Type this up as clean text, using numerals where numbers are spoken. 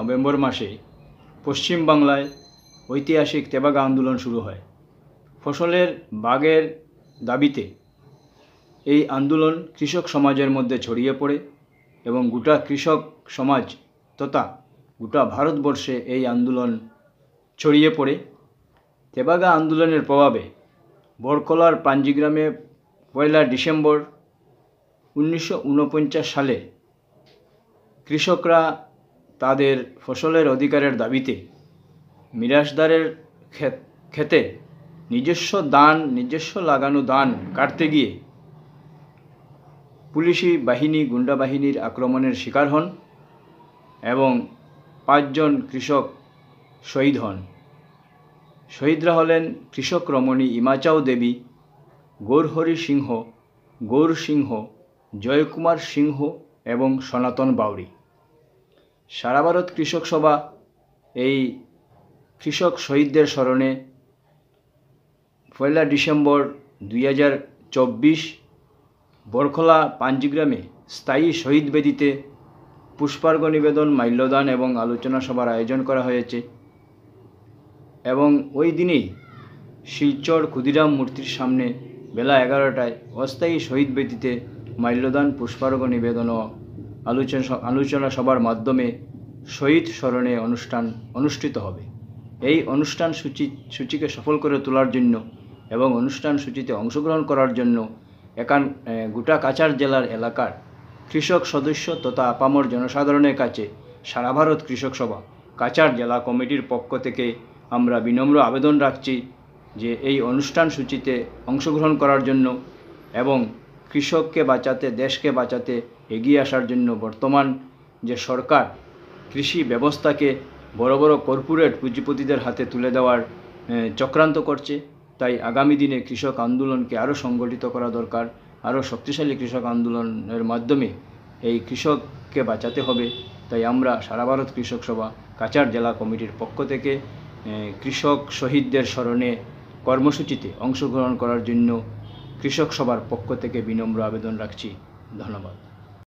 November মাসে পশ্চিম বাংলায় ঐতিহাসিক তেভাগা আন্দোলন শুরু হয়। ফসলের বাগের দাবিতে এই আন্দোলন কৃষক সমাজের মধ্যে ছড়িয়ে পড়ে এবং গোটা কৃষক সমাজ তথা গোটা ভারতবর্ষে এই আন্দোলন ছড়িয়ে পড়ে। তেভাগা আন্দোলনের প্রভাবে বরকলার পাঞ্জিগ্রামে 1 ডিসেম্বর 1949 সালে কৃষকরা তাদের ফসলের অধিকারের দাবিতে মিরাশদারের ক্ষেতে নিজস্ব লাগানো ধান কাটতে গিয়ে পুলিশি বাহিনী গুন্ডা বাহিনীর আক্রমণের শিকার হন এবং 5 জন কৃষক শহীদ হন। শহীদরা হলেন কৃষক রমণী ইমাচাও দেবী, গৌরহরি সিংহ, গৌর সিংহ, জয়কুমার সিংহ এবং সনাতন বাউরি। সারা ভারত কৃষক সভা এই কৃষক শহীদদের স্মরণে 1 ডিসেম্বর 2024 বরকলা পাঞ্জিগ্রামে স্থায়ী শহীদ বেদিতে পুষ্পার্ঘ্য নিবেদন, মাল্যদান এবং আলোচনা সভার আয়োজন করা হয়েছে এবং ওই দিনেই শিলচর ক্ষুদিরাম মূর্তির সামনে বেলা 11টায় অস্থায়ী শহীদ বেদিতে মাল্যদান, পুষ্পার্ঘ্য নিবেদন ও আলোচনা সভার মাধ্যমে শহীদ স্মরণে অনুষ্ঠান অনুষ্ঠিত হবে। এই অনুষ্ঠান সূচিকে সফল করে তোলার জন্য এবং অনুষ্ঠান সূচিতে অংশগ্রহণ করার জন্য গোটা কাছাড় জেলার এলাকার কৃষক সদস্য তথা আপামর জনসাধারণের কাছে সারা ভারত কৃষক সভা কাছাড় জেলা কমিটির পক্ষ থেকে আমরা বিনম্র আবেদন রাখছি যে এই অনুষ্ঠান সূচিতে অংশগ্রহণ করার জন্য এবং কৃষককে বাঁচাতে, দেশকে বাঁচাতে এগিয়ে আসার জন্য বর্তমান যে সরকার কৃষি ব্যবস্থাকে বড় বড় কর্পোরেট পুঁজিপতিদের হাতে তুলে দেওয়ার চক্রান্ত করছে, তাই আগামী দিনে কৃষক আন্দোলনকে আরও সংগঠিত করা দরকার। আরও শক্তিশালী কৃষক আন্দোলনের মাধ্যমে এই কৃষককে বাঁচাতে হবে। তাই আমরা সারা ভারত কৃষক সভা কাছাড় জেলা কমিটির পক্ষ থেকে কৃষক শহীদদের স্মরণে কর্মসূচিতে অংশগ্রহণ করার জন্য কৃষক সভার পক্ষ থেকে বিনম্র আবেদন রাখছি। ধন্যবাদ।